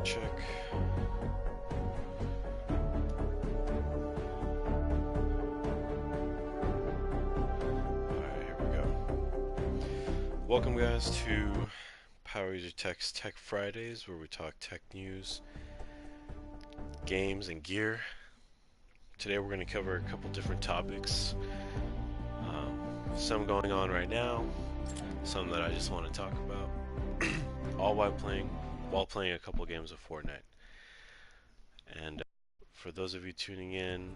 Check. Alright, here we go. Welcome, guys, to Power User Tech's Tech Fridays, where we talk tech news, games, and gear. Today, we're going to cover a couple different topics. Some going on right now, some that I just want to talk about, all while playing a couple games of Fortnite. And for those of you tuning in,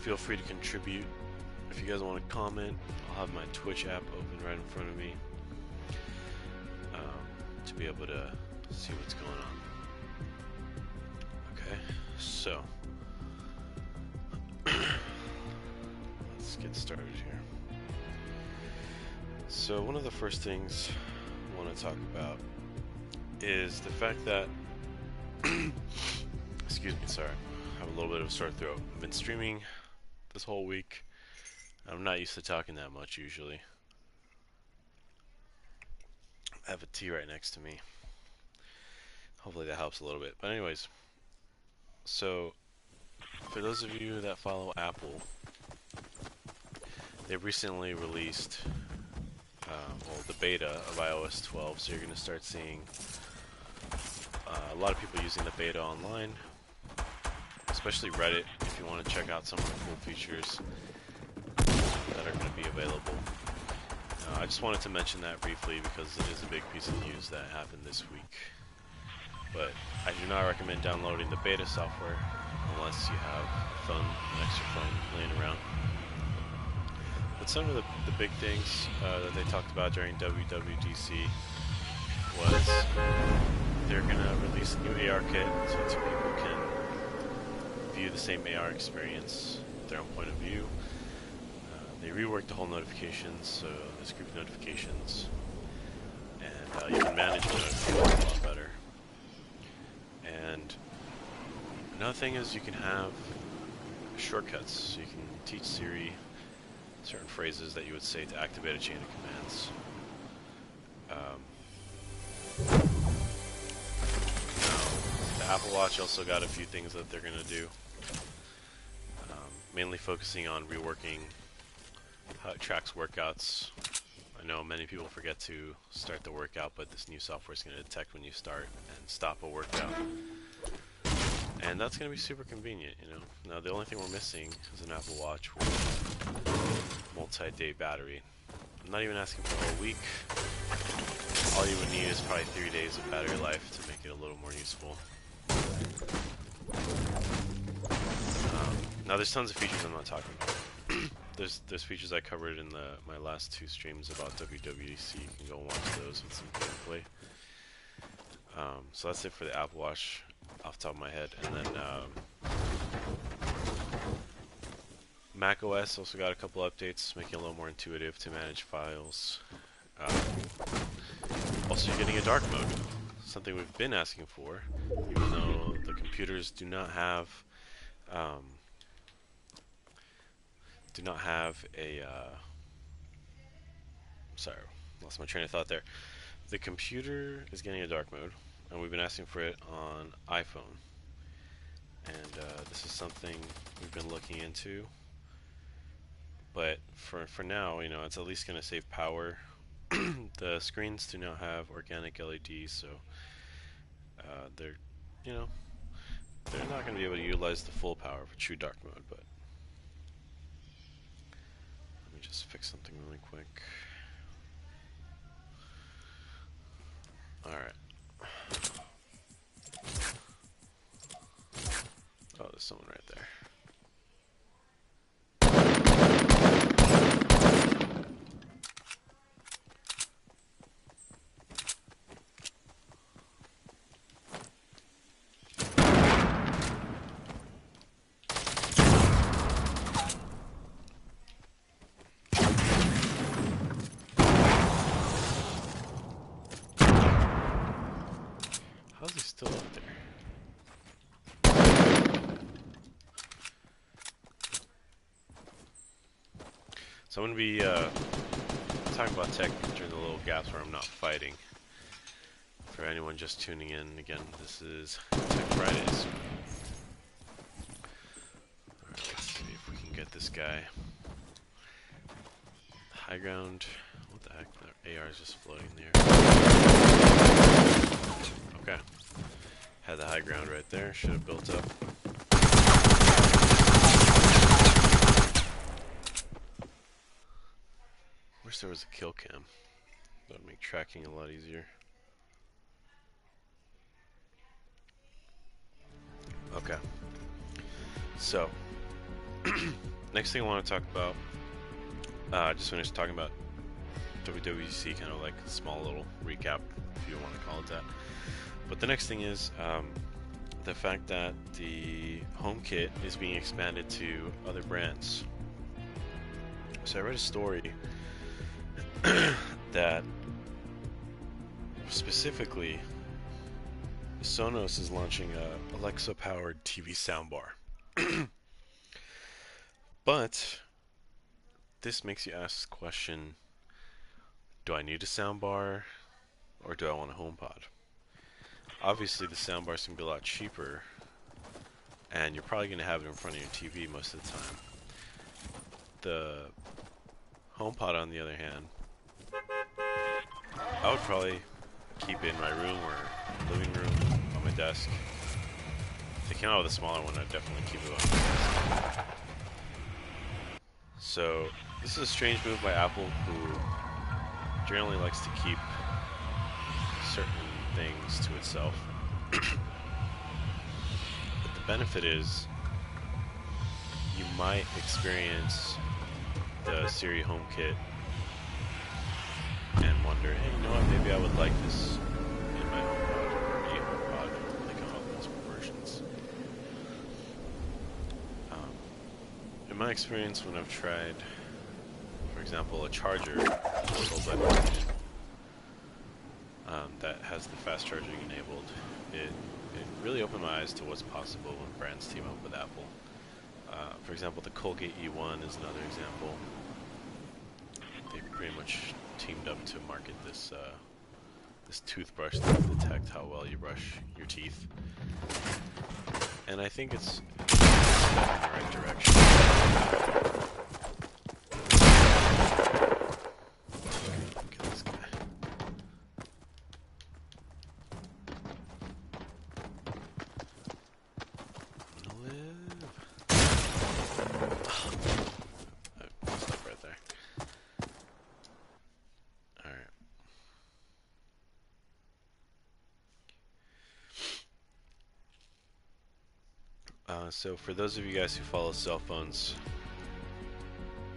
feel free to contribute. If you guys want to comment, I'll have my Twitch app open right in front of me to be able to see what's going on. Okay, so let's get started here. So one of the first things I want to talk about is the fact that excuse me, sorry, I have a little bit of a sore throat. I've been streaming this whole week. I'm not used to talking that much usually. I have a tea right next to me. Hopefully that helps a little bit. But anyways, so for those of you that follow Apple, they recently released the beta of iOS 12, so you're going to start seeing a lot of people using the beta online, especially Reddit, if you want to check out some of the cool features that are going to be available. I just wanted to mention that briefly because it is a big piece of news that happened this week. But I do not recommend downloading the beta software unless you have a phone, an extra phone laying around. But some of the big things that they talked about during WWDC was they're going to release a new AR kit so two people can view the same AR experience with their own point of view. They reworked the whole notifications, so there's group notifications, and you can manage the notifications a lot better. And another thing is you can have shortcuts, so you can teach Siri certain phrases that you would say to activate a chain of commands. Now, the Apple Watch also got a few things that they're going to do, mainly focusing on reworking how it tracks workouts. I know many people forget to start the workout, but this new software is going to detect when you start and stop a workout. And that's going to be super convenient, Now, the only thing we're missing is an Apple Watch with multi-day battery. I'm not even asking for a whole week. All you would need is probably 3 days of battery life to make it a little more useful. Now, there's tons of features I'm not talking about. There's features I covered in my last two streams about WWDC. You can go and watch those with some gameplay. So that's it for the Apple Watch off the top of my head. And then Mac OS also got a couple updates, making it a little more intuitive to manage files. Also, you're getting a dark mode, something we've been asking for, even though the computers do not have a sorry, lost my train of thought there. The computer is getting a dark mode, and we've been asking for it on iPhone. And this is something we've been looking into. But for now, it's at least going to save power. The screens do not have organic LEDs, so they're not going to be able to utilize the full power of a true dark mode. But let me just fix something really quick. Alright. Oh, there's someone right there. How's he still up there? So I'm going to be talking about tech during the little gaps where I'm not fighting. For For anyone just tuning in, again, this is Tech Fridays. Alright, let's see if we can get this guy. High ground. What the heck? The AR is just floating there. Okay. Had the high ground right there. Should have built up. Wish there was a kill cam. That would make tracking a lot easier. Okay. So, next thing I want to talk about, just finished talking about WWDC, kind of like a small little recap, if you want to call it that. But the next thing is the fact that the home kit is being expanded to other brands. So I read a story that specifically Sonos is launching a Alexa-powered TV soundbar. But this makes you ask the question, do I need a soundbar or do I want a HomePod? Obviously the soundbar is going to be a lot cheaper and you're probably going to have it in front of your TV most of the time. The HomePod, on the other hand, I would probably keep it in my room or living room, on my desk. If they came out with a smaller one, I'd definitely keep it on my desk. So, this is a strange move by Apple, who generally likes to keep certain things to itself. But the benefit is, you might experience the Siri HomeKit and wonder, hey, you know what, maybe I would like this in my HomePod, or a HomePod. They come out with multiple versions. In my experience, when I've tried, for example, a charger that has the fast charging enabled, it really opened my eyes to what's possible when brands team up with Apple. For example, the Colgate E1 is another example. They pretty much teamed up to market this this toothbrush that detects how well you brush your teeth, and I think it's a step in the right direction. Look at this guy. I'm gonna live. I messed up right there. Alright. So for those of you guys who follow cell phones,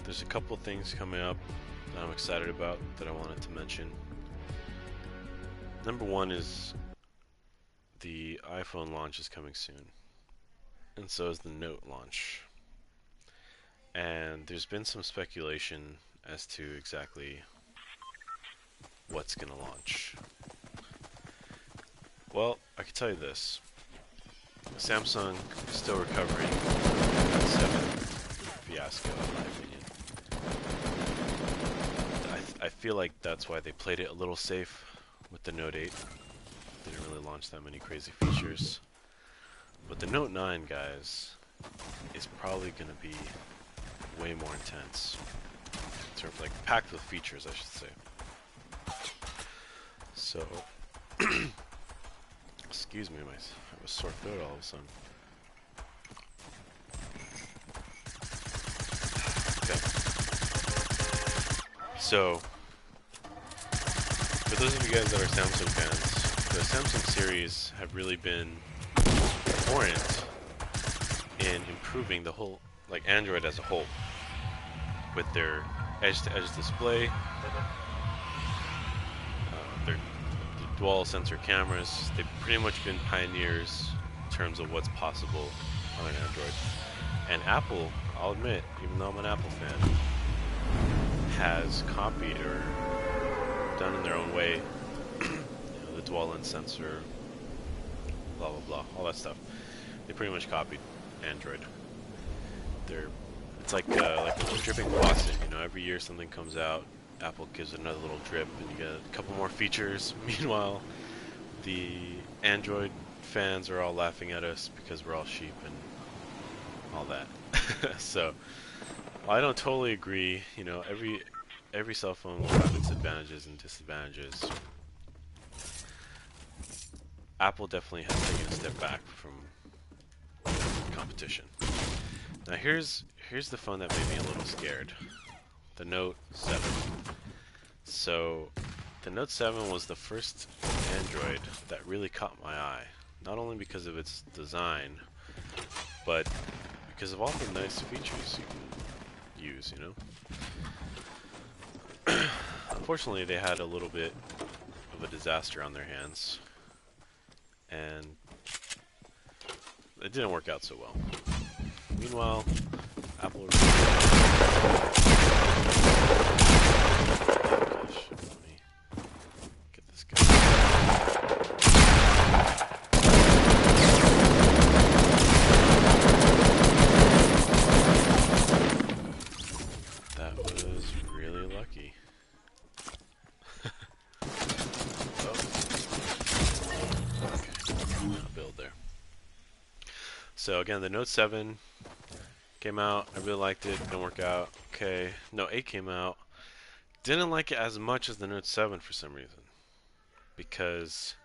there's a couple things coming up that I'm excited about that I wanted to mention. Number one is the iPhone launch is coming soon, and so is the Note launch. And there's been some speculation as to exactly what's going to launch. Well, I can tell you this. Samsung is still recovering from that 7 fiasco, in my opinion. I feel like that's why they played it a little safe with the Note 8. Didn't really launch that many crazy features. But the Note 9, guys, is probably going to be way more intense. Sort of like packed with features, I should say. So, excuse me, I have a sore throat all of a sudden. Okay. So, for those of you guys that are Samsung fans, the Samsung series have really been important in improving the whole, like Android as a whole, with their edge-to-edge display, their dual sensor cameras. They've pretty much been pioneers in terms of what's possible on an Android. And Apple, I'll admit, even though I'm an Apple fan, has copied or done in their own way, you know, the dual lens sensor, blah blah blah, all that stuff. They pretty much copied Android. It's like a dripping faucet. You know, every year something comes out, Apple gives it another little drip, and you get a couple more features. Meanwhile, the Android fans are all laughing at us because we're all sheep and all that. So I don't totally agree. You know, every cell phone will have its advantages and disadvantages. Apple definitely has taken a step back from competition. Now here's the phone that made me a little scared. The Note 7. So the Note 7 was the first Android that really caught my eye. Not only because of its design, but because of all the nice features you can use, you know? Unfortunately, they had a little bit of a disaster on their hands, and it didn't work out so well. Meanwhile, Apple... Gosh, let me get this guy. That was really lucky. Oh. Okay, I'll build there. So again, the Note 7 came out. I really liked it. Didn't work out. Okay, Note 8 came out. Didn't like it as much as the Note 7 for some reason, because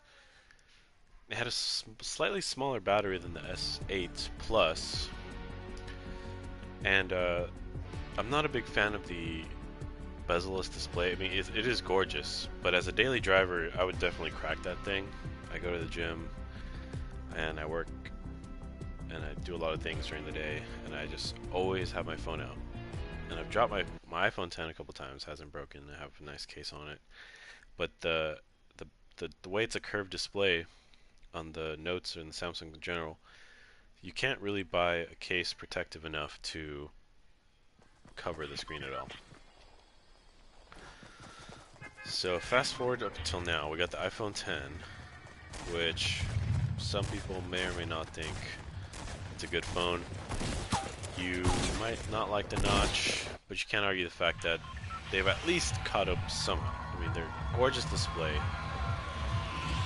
it had a slightly smaller battery than the S8 Plus, and I'm not a big fan of the bezel-less display. I mean, it is gorgeous, but as a daily driver, I would definitely crack that thing. I go to the gym, and I work, and I do a lot of things during the day, and I just always have my phone out. And I've dropped my iPhone 10 a couple times, hasn't broken. I have a nice case on it, but the way it's a curved display on the Notes and the Samsung in general, you can't really buy a case protective enough to cover the screen at all. So fast forward up until now, we got the iPhone 10, which some people may or may not think it's a good phone. You might not like the notch, but you can't argue the fact that they've at least caught up somehow. I mean, they're gorgeous display,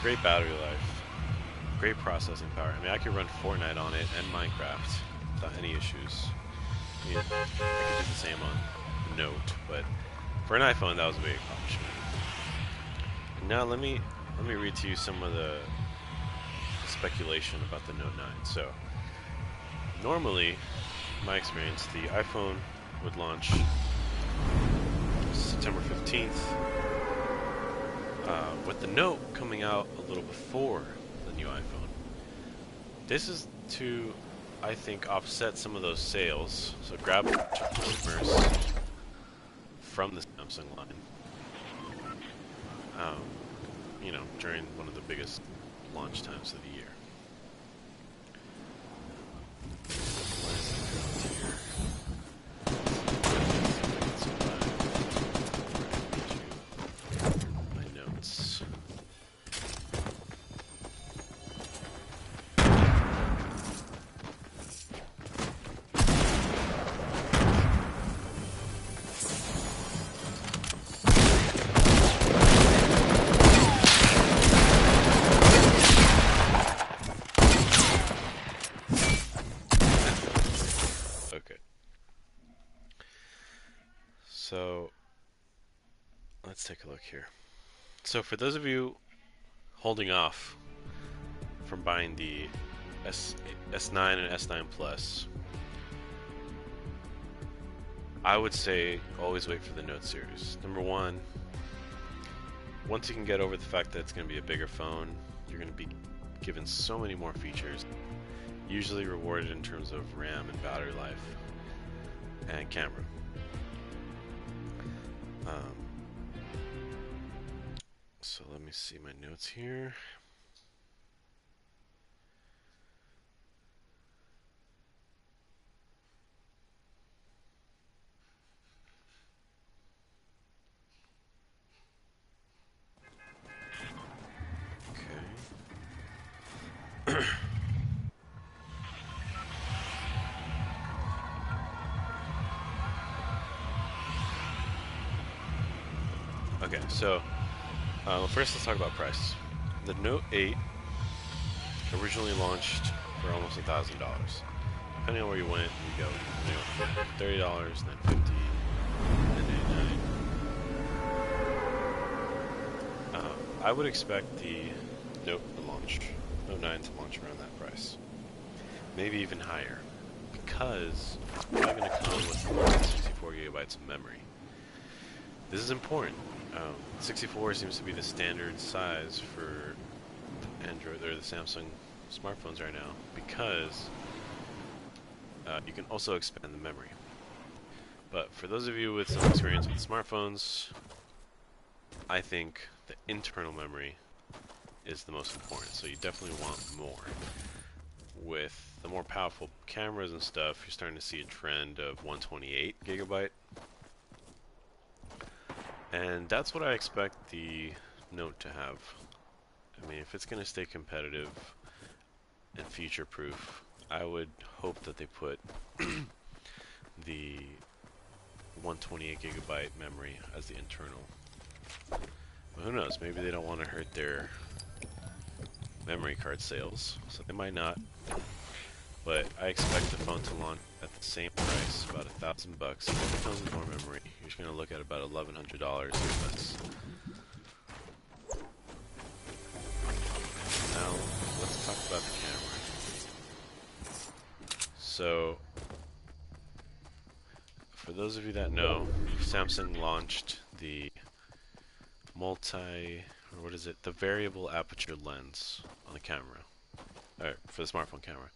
great battery life, great processing power. I mean, I could run Fortnite on it and Minecraft without any issues. I mean, I could do the same on Note, but for an iPhone, that was a big accomplishment. Now let me read to you some of the speculation about the Note 9. So normally, in my experience, the iPhone would launch September 15th, with the Note coming out a little before the new iPhone. This is to, I think, offset some of those sales, so grab customers from the Samsung line, you know, during one of the biggest launch times of the year. So let's take a look here. So for those of you holding off from buying the S9 and S9 Plus, I would say always wait for the Note series. Number one, once you can get over the fact that it's going to be a bigger phone, you're going to be given so many more features, usually rewarded in terms of RAM and battery life and camera. So let me see my notes here. Okay. Okay, so first let's talk about price. The Note 8 originally launched for almost $1,000. Depending on where you went, you go, $30, then $50, then $89. I would expect the Note 9 to launch around that price. Maybe even higher, because it's not going to come with more than 64 gigabytes of memory. This is important. 64 seems to be the standard size for the Android or the Samsung smartphones right now, because you can also expand the memory. But for those of you with some experience with smartphones, I think the internal memory is the most important, so you definitely want more. With the more powerful cameras and stuff, you're starting to see a trend of 128 gigabyte. And that's what I expect the Note to have. I mean, if it's going to stay competitive and future-proof, I would hope that they put the 128 gigabyte memory as the internal. But who knows, maybe they don't want to hurt their memory card sales, so they might not. But I expect the phone to launch at the same price, about $1,000. If it comes with more memory, you're just going to look at about $1,100 US. Now, let's talk about the camera. So, for those of you that know, Samsung launched the the variable aperture lens on the camera, or for the smartphone camera.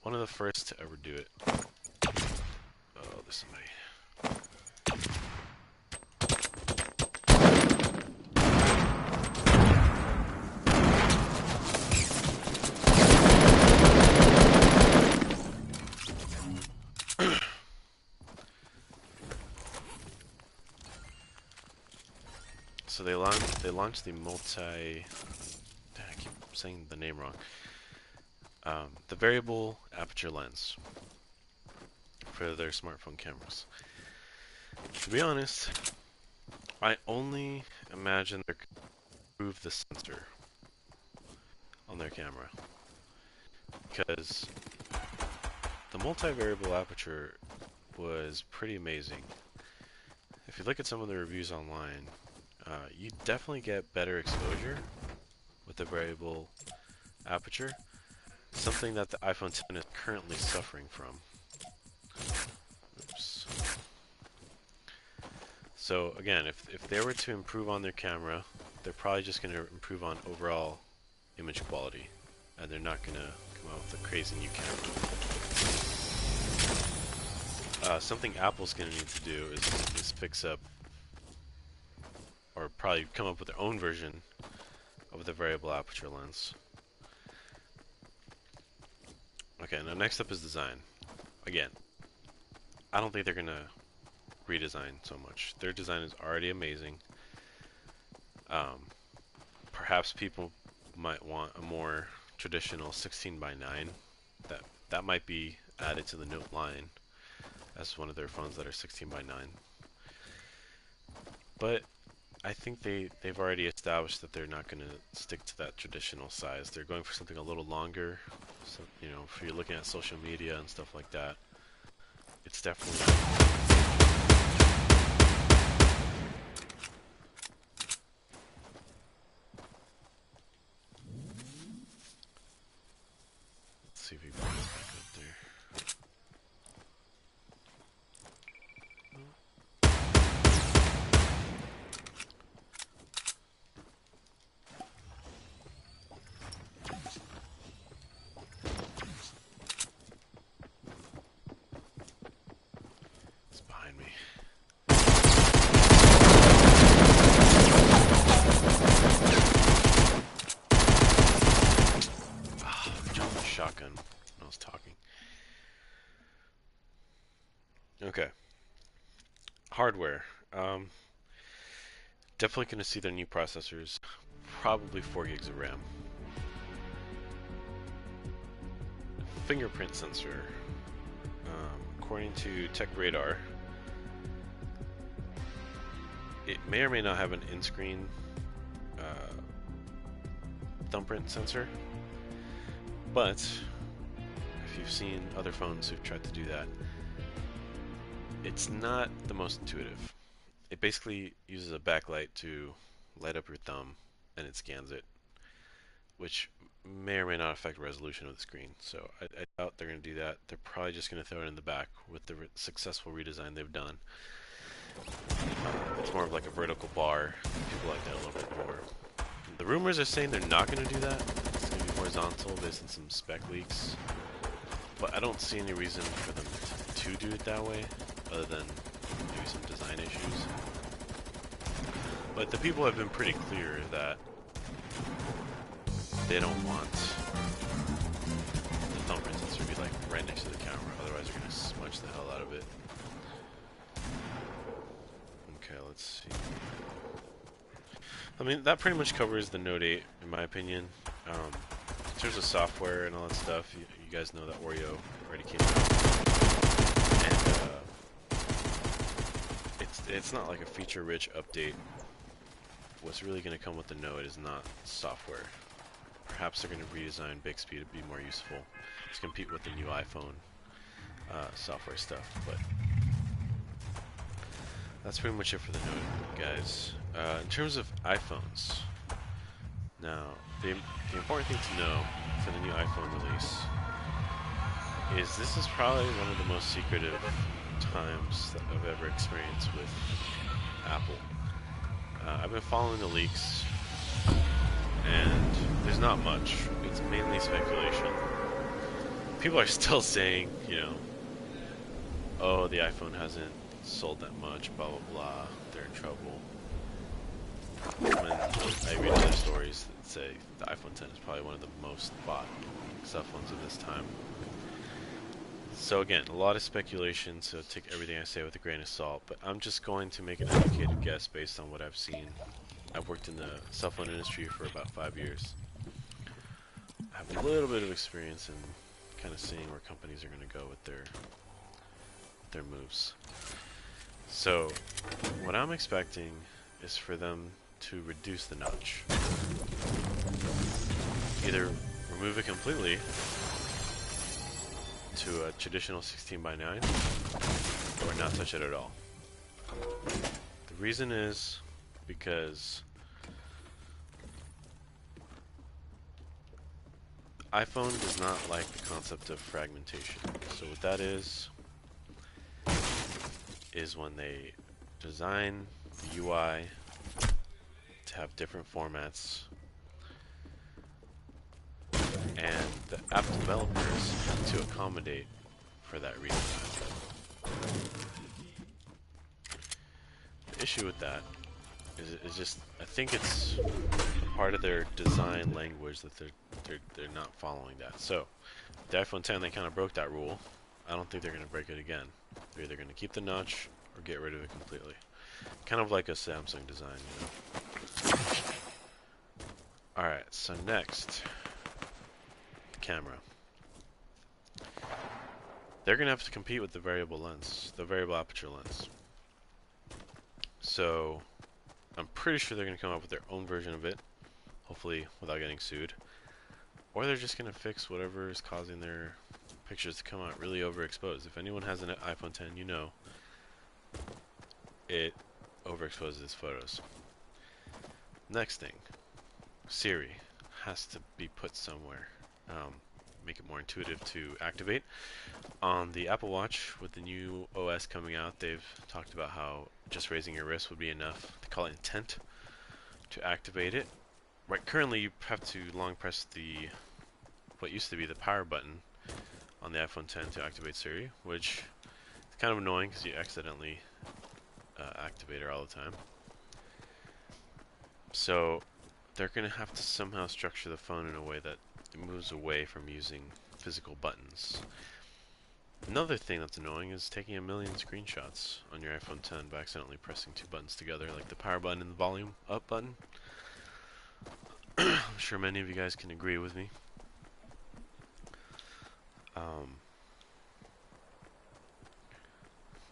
One of the first to ever do it. Oh, there's somebody. So they launched the I keep saying the name wrong. The variable aperture lens for their smartphone cameras. To be honest, I only imagine they're going to improve the sensor on their camera, because the multi-variable aperture was pretty amazing. If you look at some of the reviews online, you definitely get better exposure with the variable aperture. Something that the iPhone 10 is currently suffering from. Oops. So again, if they were to improve on their camera, they're probably just going to improve on overall image quality, and they're not going to come out with a crazy new camera. Something Apple's going to need to do is fix up, or probably come up with their own version of the variable aperture lens. Okay, now next up is design. Again, I don't think they're going to redesign so much. Their design is already amazing. Perhaps people might want a more traditional 16 by 9. That might be added to the Note line as one of their phones that are 16 by 9. But I think they've already established that they're not going to stick to that traditional size. They're going for something a little longer. So, you know, if you're looking at social media and stuff like that, it's definitely... Let's see if we bring it back up there. Shotgun when I was talking. Okay. Hardware. Definitely going to see their new processors. Probably 4 gigs of RAM. Fingerprint sensor. According to Tech Radar, it may or may not have an in-screen thumbprint sensor. But if you've seen other phones who've tried to do that, it's not the most intuitive. It basically uses a backlight to light up your thumb, and it scans it, which may or may not affect the resolution of the screen. So I doubt they're going to do that. They're probably just going to throw it in the back with the successful redesign they've done. It's more of like a vertical bar. People like that a little bit more. The rumors are saying they're not going to do that. It's going to be horizontal based on some spec leaks. But I don't see any reason for them to do it that way, other than maybe some design issues. But the people have been pretty clear that they don't want the thumbprint sensor to be like right next to the camera, otherwise they're going to smudge the hell out of it. Okay, let's see. I mean, that pretty much covers the Note 8, in my opinion. In terms of software and all that stuff, you guys know that Oreo already came out. And it's not like a feature-rich update. What's really going to come with the Note is not software. Perhaps they're going to redesign Bixby to be more useful to compete with the new iPhone software stuff, but that's pretty much it for the Note, guys. In terms of iPhones, now the important thing to know for the new iPhone release is this is probably one of the most secretive times that I've ever experienced with Apple. I've been following the leaks, and there's not much. It's mainly speculation. People are still saying, you know, oh, the iPhone hasn't sold that much, blah, blah, blah, they're in trouble. When I read other stories that say the iPhone X is probably one of the most bought cell phones of this time. So again, a lot of speculation, so take everything I say with a grain of salt, but I'm just going to make an educated guess based on what I've seen. I've worked in the cell phone industry for about 5 years. I have a little bit of experience in kind of seeing where companies are going to go with their moves. So, what I'm expecting is for them to reduce the notch. Either remove it completely to a traditional 16:9 or not touch it at all. The reason is because iPhone does not like the concept of fragmentation. So what that is when they design the UI to have different formats, and the app developers have to accommodate for that redesign. The issue with that is just, I think it's part of their design language that they're not following that. So the iPhone X, they kind of broke that rule. I don't think they're going to break it again. They're either going to keep the notch or get rid of it completely. Kind of like a Samsung design, you know. Alright, so next, the camera. They're going to have to compete with the variable lens, the variable aperture lens. So I'm pretty sure they're going to come up with their own version of it, hopefully without getting sued. Or they're just going to fix whatever is causing their pictures to come out really overexposed. If anyone has an iPhone X, you know it overexposes its photos. Next thing, Siri has to be put somewhere. Make it more intuitive to activate. On the Apple Watch, with the new OS coming out, they've talked about how just raising your wrist would be enough. They call it intent to activate it. Right, currently you have to long press what used to be the power button on the iPhone X to activate Siri, which is kind of annoying because you accidentally activate her all the time. So they're going to have to somehow structure the phone in a way that it moves away from using physical buttons. Another thing that's annoying is taking 1,000,000 screenshots on your iPhone X by accidentally pressing two buttons together, like the power button and the volume up button. I'm sure many of you guys can agree with me.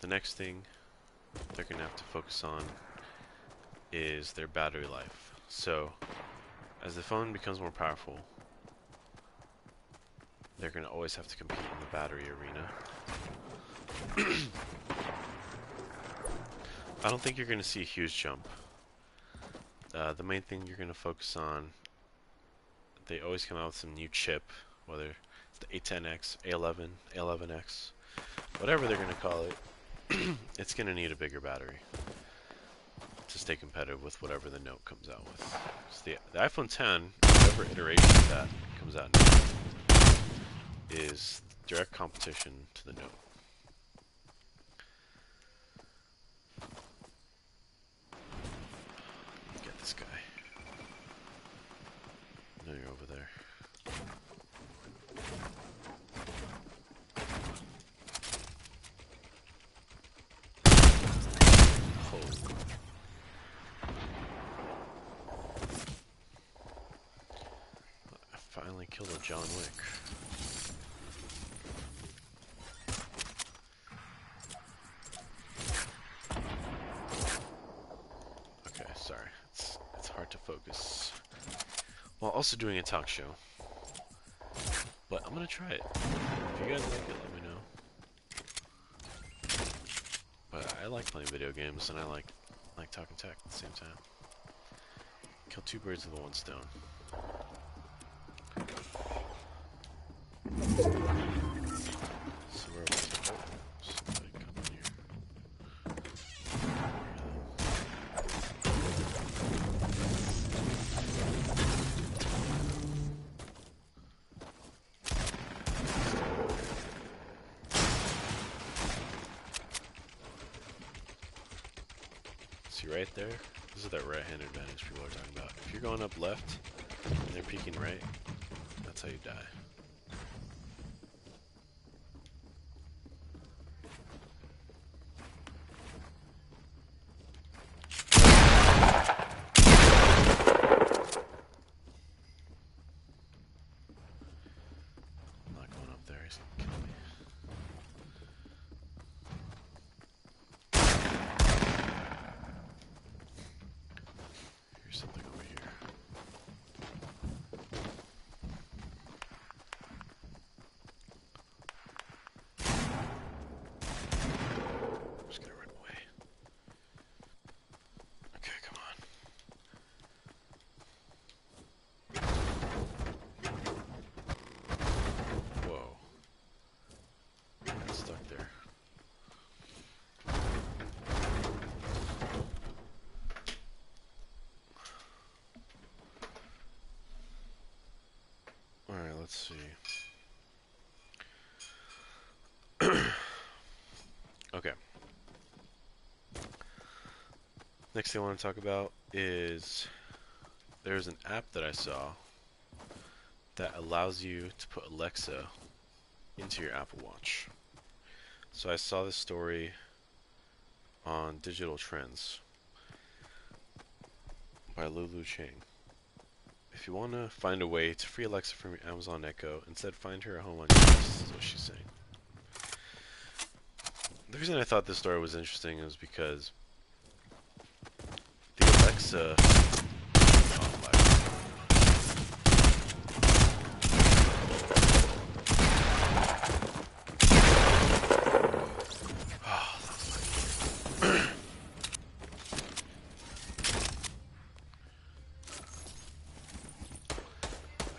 The next thing they're going to have to focus on is their battery life. So As the phone becomes more powerful, they're going to always have to compete in the battery arena. I don't think you're going to see a huge jump. The main thing you're going to focus on, they always come out with some new chip, whether it's the A10X, A11, A11X, whatever they're going to call it. It's going to need a bigger battery to stay competitive with whatever the Note comes out with. So the iPhone 10, whatever iteration of that comes out next, is direct competition to the Note. Get this guy. No, you're over there. Oh. I finally killed a John Wick. Okay, sorry. It's hard to focus while also doing a talk show. But I'm gonna try it. If you guys like it, let me know. But I like playing video games, and I like talking tech at the same time. Kill two birds with one stone. So where was it? Oh, somebody come in here. See right there? This is that right-hand advantage people are talking about. If you're going up left and they're peeking right, that's how you die. I'm not going up there, he's gonna kill me. Here's something over here. Just gotta run away. Okay, come on. Whoa. Got stuck there. Alright, let's see. Okay. Next thing I want to talk about is there's an app that I saw that allows you to put Alexa into your Apple Watch. So I saw this story on Digital Trends by Lulu Chang. If you want to find a way to free Alexa from your Amazon Echo, instead find her at home on your device, is what she's saying. The reason I thought this story was interesting is because the Alexa... Oh my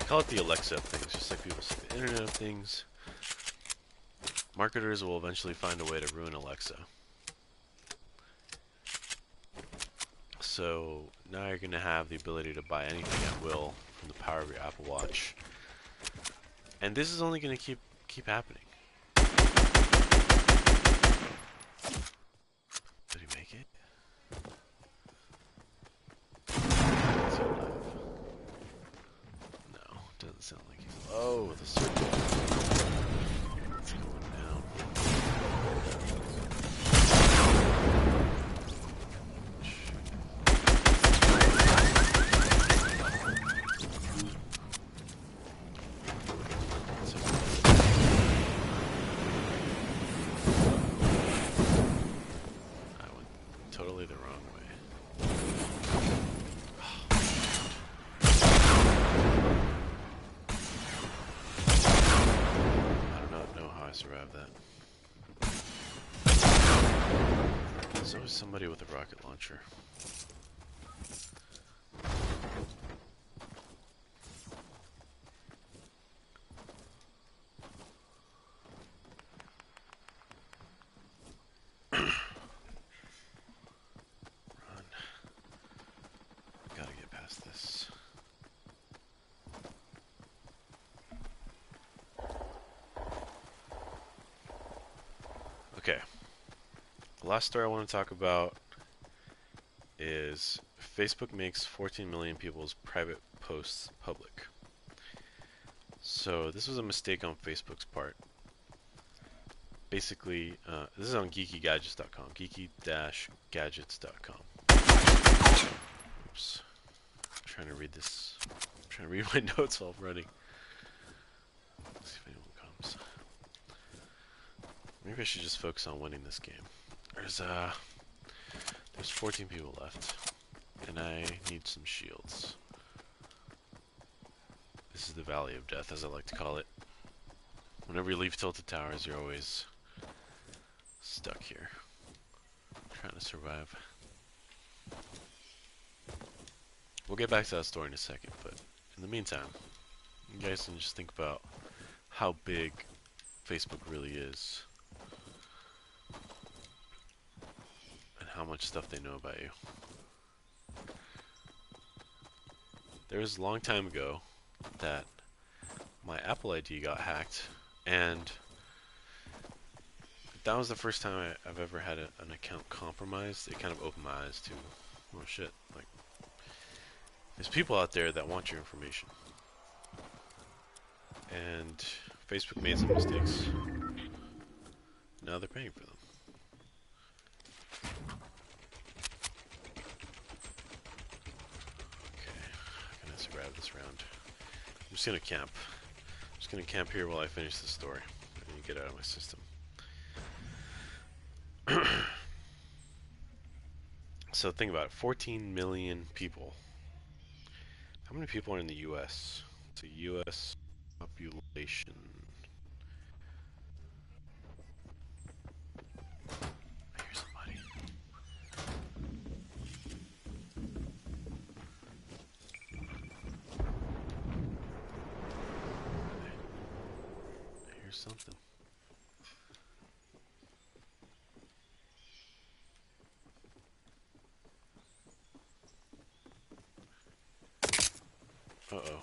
I call it the Alexa of things, just like people say the Internet of Things. Marketers will eventually find a way to ruin Alexa. So now you're going to have the ability to buy anything at will from the power of your Apple Watch. And this is only going to keep happening. Did he make it? Is he alive? No, doesn't sound like he's... Oh, the circle. It's going down. I went totally the wrong way. I survived that. There's always somebody with a rocket launcher. Run. Gotta get past this. Okay. The last story I want to talk about is Facebook makes 14 million people's private posts public. So this was a mistake on Facebook's part. Basically, this is on geekygadgets.com, geeky-gadgets.com. Oops. I'm trying to read this. I'm trying to read my notes while running. Let's see if anyone comes. Maybe I should just focus on winning this game. There's 14 people left, and I need some shields. This is the Valley of Death, as I like to call it. Whenever you leave Tilted Towers, you're always stuck here, trying to survive. We'll get back to that story in a second, but in the meantime, you guys can just think about how big Facebook really is. And how much stuff they know about you. There was a long time ago that my Apple ID got hacked, and that was the first time I've ever had an account compromised. It kind of opened my eyes to, oh shit, like, there's people out there that want your information. And Facebook made some mistakes. Now they're paying for them. Okay, I'm gonna survive this round. I'm just gonna camp. I'm just gonna camp here while I finish this story. I need to get out of my system. So think about it, 14 million people. How many people are in the US? It's a US population. I hear somebody. I hear something. Uh-oh.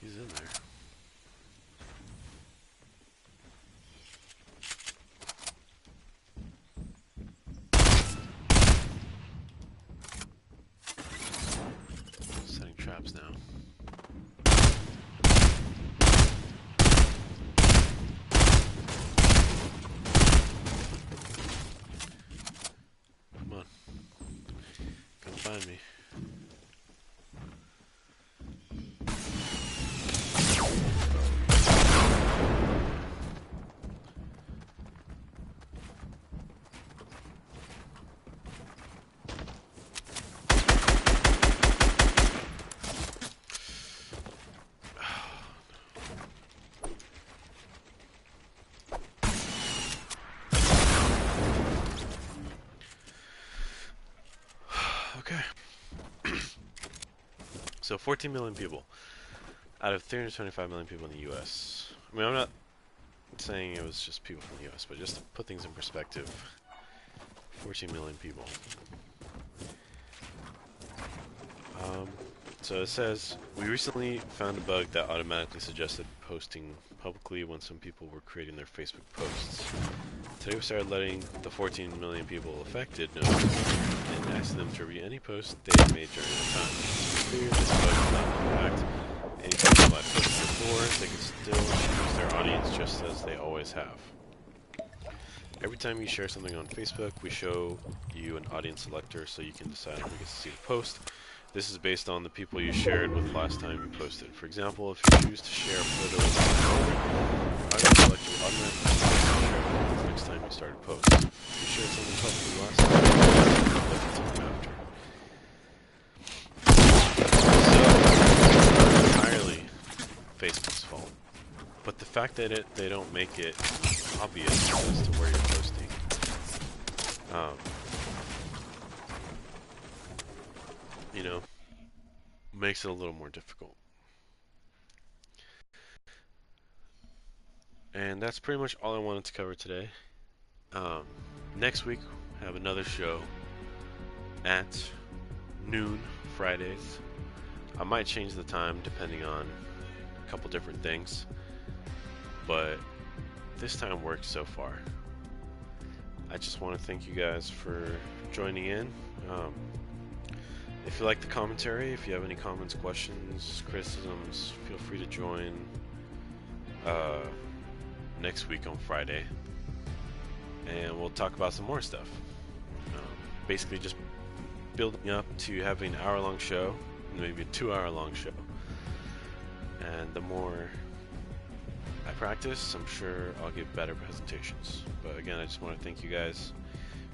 He's in there. Setting traps now. Come on. Come find me. Okay. So 14 million people out of 325 million people in the US. I mean, I'm not saying it was just people from the US, but just to put things in perspective, 14 million people. So it says, we recently found a bug that automatically suggested posting publicly when some people were creating their Facebook posts. Today we started letting the 14 million people affected know and asking them to read any post they made during the time. To be clear, this bug does not impact any people I posted before. They can still use their audience just as they always have. Every time you share something on Facebook, we show you an audience selector so you can decide who gets to see the post. This is based on the people you shared with last time you posted. For example, if you choose to share a photo with your audience selector will automatically share it the next time you start a post. If you shared something publicly last time, look at something after. So, it's not entirely Facebook's fault. But the fact that they don't make it obvious as to where you're posting, you know, makes it a little more difficult. And that's pretty much all I wanted to cover today. Next week, I have another show at noon, Fridays. I might change the time depending on a couple different things, but this time works so far. I just want to thank you guys for joining in. If you like the commentary, if you have any comments, questions, criticisms, feel free to join next week on Friday, and we'll talk about some more stuff. Basically just building up to having an hour-long show, maybe a 2-hour-long show. And the more I practice, I'm sure I'll give better presentations. But again, I just want to thank you guys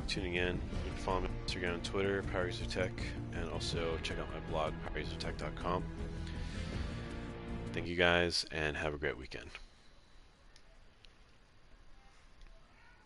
for tuning in. You can follow me on Instagram and Twitter, PowerUserTech, and also check out my blog, powerusertech.com. Thank you guys, and have a great weekend.